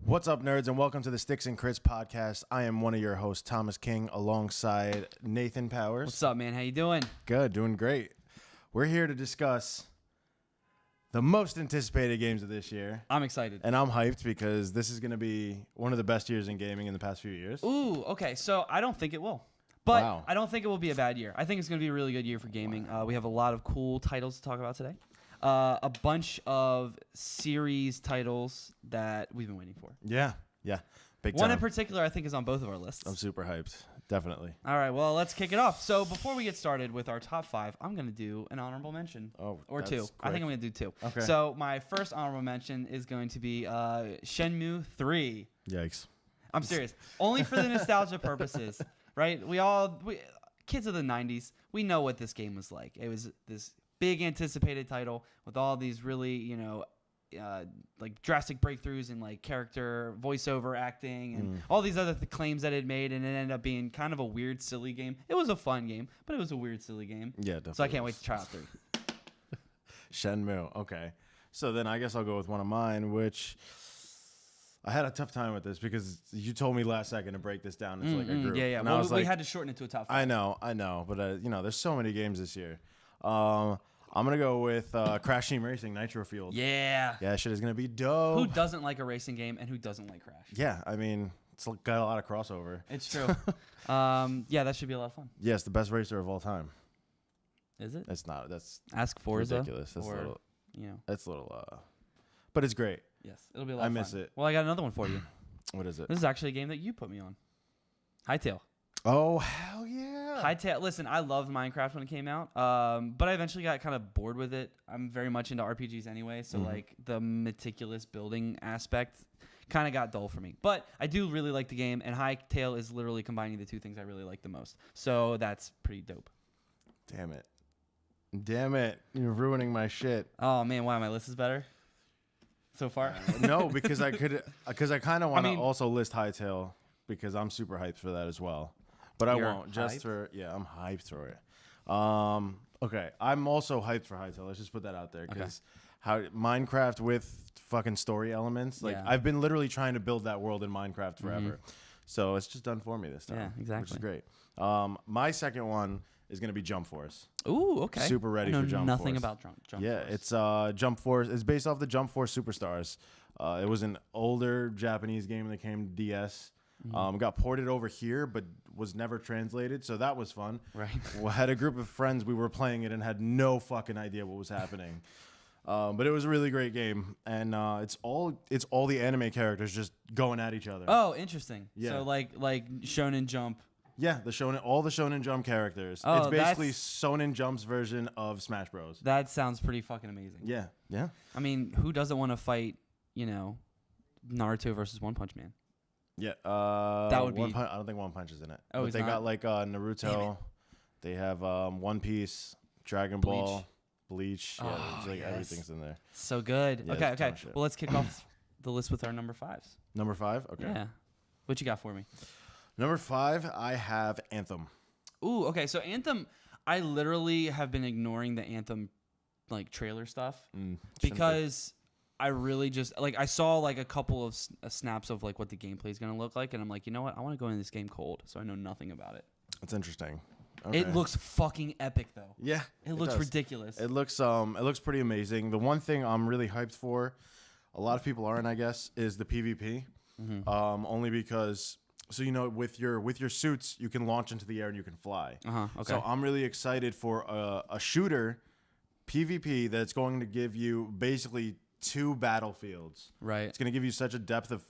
What's up, nerds, and welcome to the Sticks and Crits podcast. I am one of your hosts, Thomas King, alongside Nathan Powers. What's up, man? How you doing? Good, doing great. We're here to discuss the most anticipated games of this year. I'm excited. And I'm hyped because this is going to be one of the best years in gaming in the past few years. Ooh, okay. So I don't think it will. But Wow. I don't think it will be a bad year. I think it's going to be a really good year for gaming. We have a lot of cool titles to talk about today. A bunch of series titles that we've been waiting for. Yeah. Big One time. in particular I think is on both of our lists. I'm super hyped. Definitely. All right, well, let's kick it off. So before we get started with our top five, I'm going to do an honorable mention. Oh, Or that's two. I quick. think I'm going to do two. Okay. So my first honorable mention is going to be Shenmue 3. Yikes. I'm serious. Only for the nostalgia purposes, right? We kids of the 90s, we know what this game was like. It was this big anticipated title with all these really, like drastic breakthroughs in like character, voiceover acting, and all these other claims that it made, and it ended up being kind of a weird, silly game. It was a fun game, but it was a weird, silly game. Yeah, definitely. So I can't wait to try out 3. Shenmue. Okay. So then I guess I'll go with one of mine, which I had a tough time with this because you told me last second to break this down into like a group. Yeah. And I Well, was we like, had to shorten it to a top 5. I know, but there's so many games this year. I'm gonna go with Crash Team Racing Nitro Fueled. Yeah. Yeah, that shit is gonna be dope. Who doesn't like a racing game and who doesn't like Crash? Yeah, I mean, it's got a lot of crossover. It's true. Yeah, that should be a lot of fun. Yes, the best racer of all time. Is it? It's not. That's Ask Forza. ridiculous. That's or, a little. you know. That's a little. But it's great. Yes, it'll be a lot I of fun. miss it. Well, I got another one for you. What is it? This is actually a game that you put me on. Hytale. Oh hell yeah! Hytale. Listen, I loved Minecraft when it came out, but I eventually got kind of bored with it. I'm very much into RPGs anyway, so like the meticulous building aspect kind of got dull for me. But I do really like the game, and Hytale is literally combining the two things I really like the most. So that's pretty dope. Damn it! You're ruining my shit. Oh man, wow, my list is better so far. No, because I kind of want to mean- also list Hytale because I'm super hyped for that as well. But I You're won't. Just hyped? for I'm hyped for it. Okay, I'm also hyped for Hytale. Let's just put that out there because how Minecraft with fucking story elements. Like Yeah. I've been literally trying to build that world in Minecraft forever, so it's just done for me this time. Yeah, exactly. Which is great. My second one is gonna be Jump Force. Ooh, okay. Super ready I know for Jump nothing Force. about Jump Yeah, Force. it's Jump Force. It's based off the Jump Force Superstars. It was an older Japanese game that came to DS. Got ported over here, but was never translated, so that was fun. Right. We had a group of friends. We were playing it and had no fucking idea what was happening. But it was a really great game, and it's all the anime characters just going at each other. Oh, interesting. Yeah. So like Shonen Jump. Yeah, all the Shonen Jump characters. Oh, it's basically Shonen Jump's version of Smash Bros. That sounds pretty fucking amazing. Yeah. I mean, who doesn't want to fight, Naruto versus One Punch Man? Yeah, That would be- I don't think One Punch is in it. Oh, but he's they not? got like Naruto. They have One Piece, Dragon Ball, Bleach. Yeah, Oh, it's like yes. everything's in there. So good. Yeah, okay, there's a ton okay. of shit. Well, let's kick off the list with our number 5s. Number 5. Okay. Yeah. What you got for me? Number 5, I have Anthem. Ooh, okay. So Anthem, I literally have been ignoring the Anthem like trailer stuff because I really just I saw like a couple of snaps of like what the gameplay is gonna look like, and I'm like, you know what? I want to go into this game cold, so I know nothing about it. That's interesting. Okay. It looks fucking epic though. Yeah. It looks does. ridiculous. It looks pretty amazing. The one thing I'm really hyped for, a lot of people aren't, I guess, is the PvP. Only because with your suits you can launch into the air and you can fly. Okay. So I'm really excited for a shooter PvP that's going to give you basically 2 battlefields. Right. It's going to give you such a depth of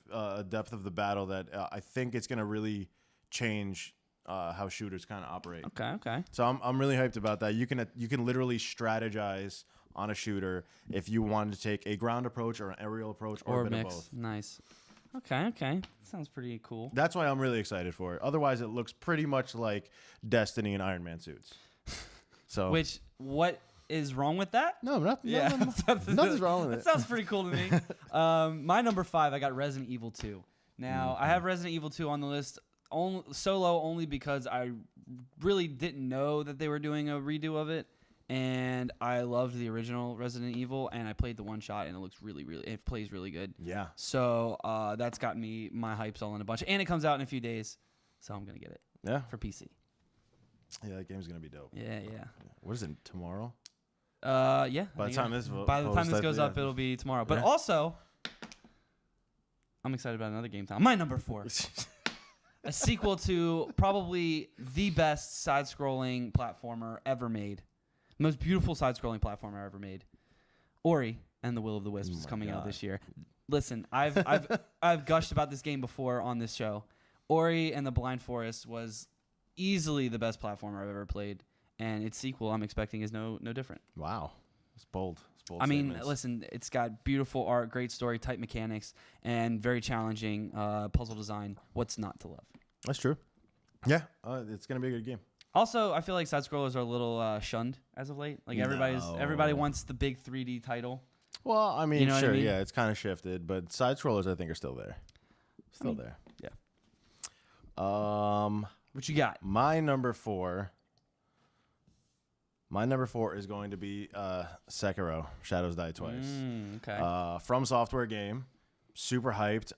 the battle that I think it's going to really change how shooters kind of operate. Okay. So I'm really hyped about that. You can literally strategize on a shooter if you wanted to take a ground approach or an aerial approach or a bit mix. of both. Nice. Okay. Sounds pretty cool. That's why I'm really excited for it. Otherwise, it looks pretty much like Destiny and Iron Man suits. So What is wrong with that? no, nothing's wrong with That it. sounds pretty cool to me. My number 5, I got Resident Evil 2. Now, I have Resident Evil 2 on the list solo only because I really didn't know that they were doing a redo of it. and I loved the original Resident Evil, and I played the one shot, and it looks it plays really good. Yeah. So that's got me my hypes all in a bunch, and it comes out in a few days, so I'm gonna get it Yeah. for PC. Yeah, that game's gonna be dope. Yeah. What is it, tomorrow? Yeah. By the time this goes up, it'll be tomorrow. But Yeah. also, I'm excited about another game time. My number 4. A sequel to probably the best side-scrolling platformer ever made. Most beautiful side-scrolling platformer ever made. Ori and the Will of the Wisps is coming out this year. Listen, I've gushed about this game before on this show. Ori and the Blind Forest was easily the best platformer I've ever played, and its sequel I'm expecting is no different. Wow. It's bold. It's bold I mean, statements. listen, it's got beautiful art, great story, tight mechanics, and very challenging puzzle design. What's not to love? That's true. Yeah, it's gonna be a good game. Also, I feel like side scrollers are a little shunned as of late. Like everybody wants the big 3D title. Well, I mean, You know what I sure, mean? yeah, it's kind of shifted, but side scrollers I think are still there. There. Yeah. What you got? My number 4. My number 4 is going to be Sekiro: Shadows Die Twice. Okay. From Software game. Super hyped.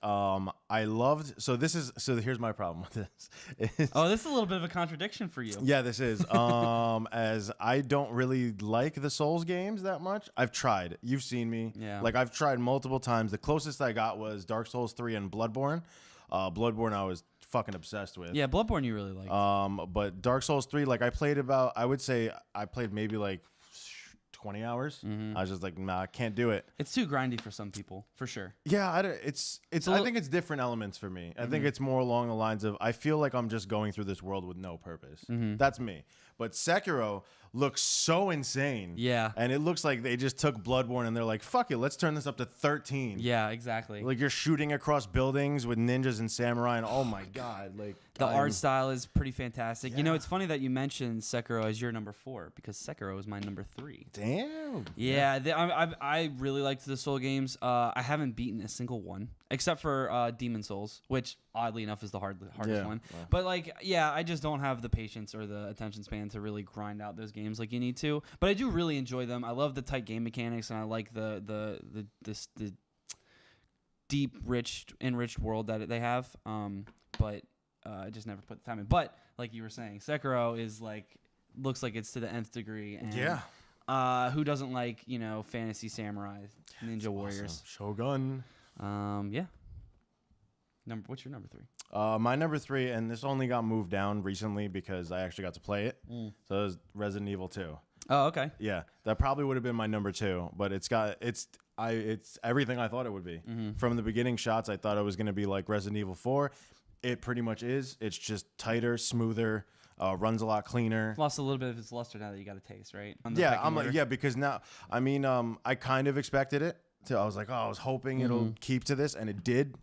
I loved. So here's my problem with this. This is a little bit of a contradiction for you. Yeah, this is. As I don't really like the Souls games that much. I've tried. You've seen me. Yeah. Like I've tried multiple times. The closest I got was Dark Souls 3 and Bloodborne. Bloodborne I was fucking obsessed with. Yeah, Bloodborne you really like. But Dark Souls 3, like I played I would say I played maybe like 20 hours. I was just like, nah, I can't do it. It's too grindy for some people, for sure. Yeah, I think it's different elements for me. I think it's more along the lines of I feel like I'm just going through this world with no purpose. That's me. But Sekiro looks so insane. Yeah. And it looks like they just took Bloodborne and they're like, fuck it, let's turn this up to 13. Yeah, exactly. Like you're shooting across buildings with ninjas and samurai and oh my god, like The art style is pretty fantastic. Yeah. You know, it's funny that you mentioned Sekiro as your number 4 because Sekiro is my number 3. Damn. Yeah, I really liked the Soul games. I haven't beaten a single one except for Demon Souls, which oddly enough is the hardest one. Yeah. But like, yeah, I just don't have the patience or the attention span to really grind out those games like you need to. But I do really enjoy them. I love the tight game mechanics, and I like the deep, enriched world that they have. But I just never put the time in. But like you were saying, Sekiro is looks like it's to the nth degree. And, Yeah. who doesn't like fantasy samurai, ninja warriors? Shogun. Yeah. What's your number 3? My number 3, and this only got moved down recently because I actually got to play it. So it was Resident Evil 2. Oh, okay. Yeah, that probably would have been my number 2, but it's everything I thought it would be. From the beginning shots, I thought it was going to be like Resident Evil 4. It pretty much is. It's just tighter, smoother, runs a lot cleaner. Lost a little bit of its luster now that you got a taste, right? Yeah, because now, I mean, I kind of expected it. I was like, I was hoping it'll keep to this, and it did.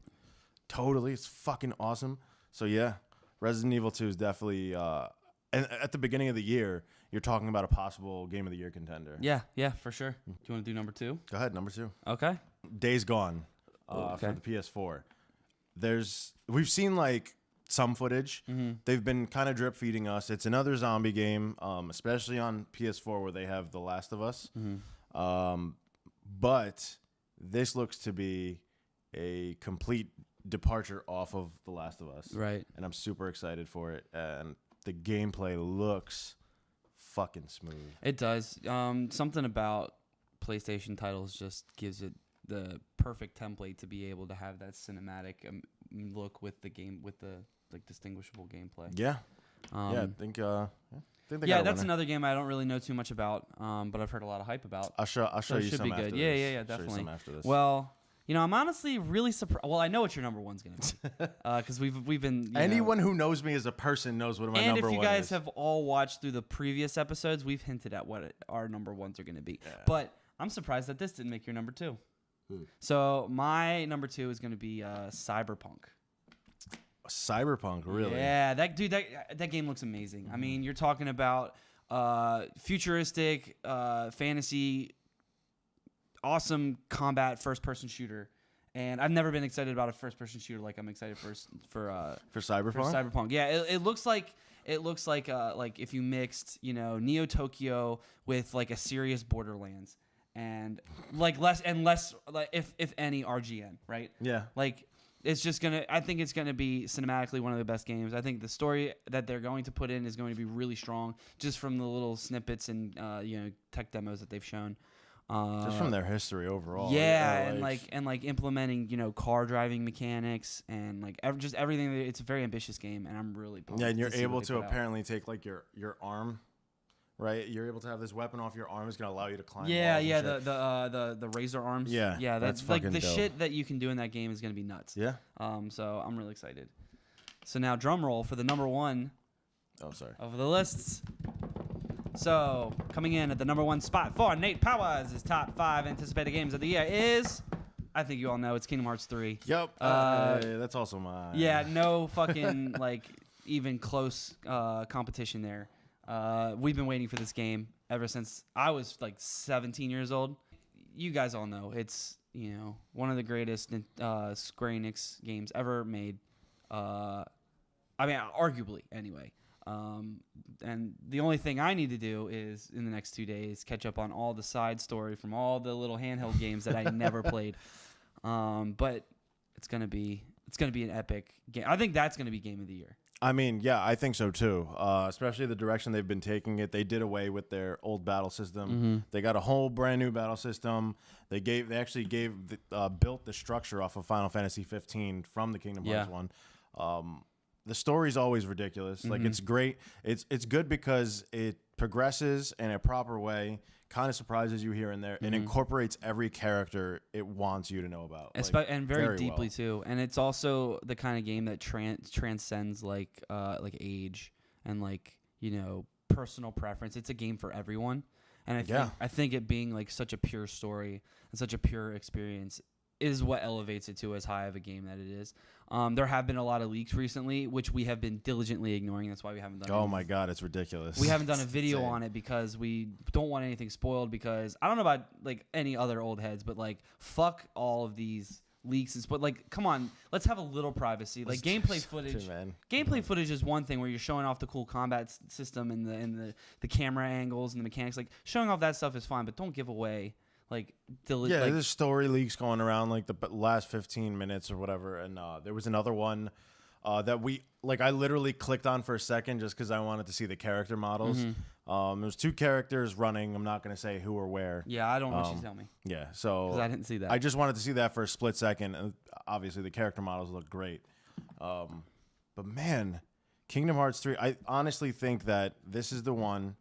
Totally, it's fucking awesome. So yeah, Resident Evil 2 is definitely. And at the beginning of the year, you're talking about a possible Game of the Year contender. Yeah, for sure. Do you want to do number 2? Go ahead, number 2. Okay. Days Gone, Okay. for the PS4. We've seen like some footage. They've been kind of drip feeding us. It's another zombie game, especially on PS4 where they have The Last of Us. But this looks to be a complete departure off of The Last of Us. Right. And I'm super excited for it. And the gameplay looks fucking smooth. It does. Something about PlayStation titles just gives it the perfect template to be able to have that cinematic look with the game, with the distinguishable gameplay. Yeah. I think they got a that's winner. another game I don't really know too much about, but I've heard a lot of hype about. I'll show So it you should some be after good. this. Yeah, Show you definitely. some after this. Well, I'm honestly really surprised. Well, I know what your number 1's gonna be, because we've been anyone who knows me as a person knows what my and number if you 1 guys is. have all watched through the previous episodes, we've hinted at what our number 1s are gonna be. Yeah. But I'm surprised that this didn't make your number 2. So my number 2 is gonna be Cyberpunk. Cyberpunk, really? Yeah, that game looks amazing. I mean, you're talking about futuristic fantasy, awesome combat first-person shooter, and I've never been excited about a first-person shooter like I'm excited for For Cyberpunk? Cyberpunk. Yeah, it looks like it looks like if you mixed, you know, Neo Tokyo with like a serious Borderlands, and like less like if any RGN, right? Yeah. Like it's just gonna. I think it's gonna be cinematically one of the best games. I think the story that they're going to put in is going to be really strong, just from the little snippets and you know, tech demos that they've shown. Just from their history overall. Yeah, and like implementing, you know, car driving mechanics and like just everything. It's a very ambitious game, and I'm really pumped. Yeah, and you're to see what able they to put out. apparently take like your arm, right? You're able to have this weapon off your arm is gonna allow you to climb. Yeah, walls and yeah, shit. the razor arms. Yeah, yeah, that's like fucking the dope. shit that you can do in that game is gonna be nuts. Yeah. So I'm really excited. So now drum roll for the number one Oh, sorry. of the lists. So coming in at the number one spot for Nate Powers' top 5 anticipated games of the year is, I think you all know, it's Kingdom Hearts 3. Yep. That's also mine. Yeah, no fucking like even close competition there. We've been waiting for this game ever since I was like 17 years old. You guys all know it's, you know, one of the greatest Square Enix games ever made. I mean, arguably anyway. And the only thing I need to do is in the next 2 days catch up on all the side story from all the little handheld games that I never played. But it's gonna be an epic game. I think that's gonna be game of the year. I mean, yeah, I think so too. Especially the direction they've been taking it. They did away with their old battle system. They got a whole brand new battle system. They actually built the structure off of Final Fantasy 15 from the Kingdom Hearts one. The story's always ridiculous. Like it's great. It's good because it progresses in a proper way, kind of surprises you here and there, and incorporates every character it wants you to know about. And very deeply well. too. And it's also the kind of game that transcends like age and like, you know, personal preference. It's a game for everyone. And I think it being like such a pure story and such a pure experience is what elevates it to as high of a game that it is. There have been a lot of leaks recently, which we have been diligently ignoring. That's why we haven't done. Oh my god, it's ridiculous. We haven't done a video on it because we don't want anything spoiled. Because I don't know about like any other old heads, but like fuck all of these leaks and spoil. Like, come on, let's have a little privacy. Like gameplay footage. Gameplay footage is one thing where you're showing off the cool combat system and the camera angles and the mechanics. Like showing off that stuff is fine, but don't give away. There's story leaks going around like the last 15 minutes or whatever, and there was another one that I literally clicked on for a second just because I wanted to see the character models. There was 2 characters running. I'm not gonna say who or where. Yeah, I don't want you to tell me. Yeah, so 'Cause I didn't see that. I just wanted to see that for a split second. And obviously, the character models look great, but man, Kingdom Hearts 3. I honestly think that this is the one.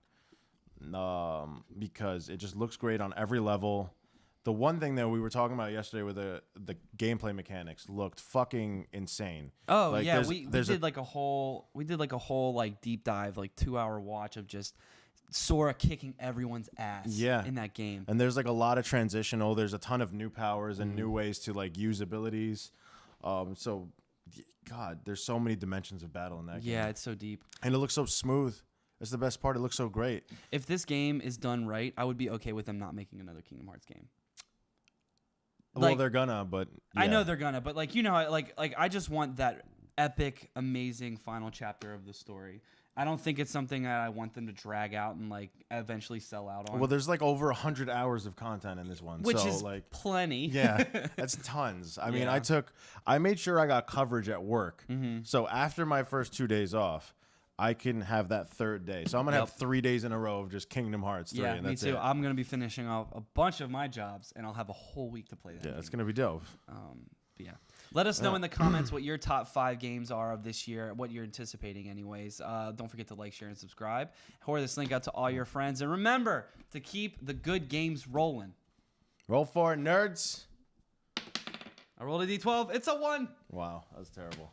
Because it just looks great on every level. The one thing that we were talking about yesterday with the gameplay mechanics looked fucking insane. Oh like, yeah, we did like a whole like deep dive, like 2-hour watch of just Sora kicking everyone's ass in that game. And there's like a lot of transitional. There's a ton of new powers and new ways to like use abilities. So God, there's so many dimensions of battle in that game. Yeah, it's so deep. And it looks so smooth. That's the best part. It looks so great. If this game is done right, I would be okay with them not making another Kingdom Hearts game. Well, they're gonna, but yeah. I know they're gonna, but like, you know, like I just want that epic, amazing final chapter of the story. I don't think it's something that I want them to drag out and like eventually sell out on. Well, there's like over 100 hours of content in this one, which so is like plenty. Yeah, that's tons. I mean, I made sure I got coverage at work. So after my first 2 days off, I can have that third day. So I'm gonna have 3 days in a row of just Kingdom Hearts 3. Yeah, and me that's too. It. I'm gonna be finishing off a bunch of my jobs, and I'll have a whole week to play that. Yeah, it's gonna be dope. But yeah, let us know in the comments what your top 5 games are of this year, what you're anticipating, anyways. Don't forget to like, share, and subscribe. Whore this link out to all your friends, and remember to keep the good games rolling. Roll for it, nerds. I rolled a d12. It's a 1. Wow, that was terrible.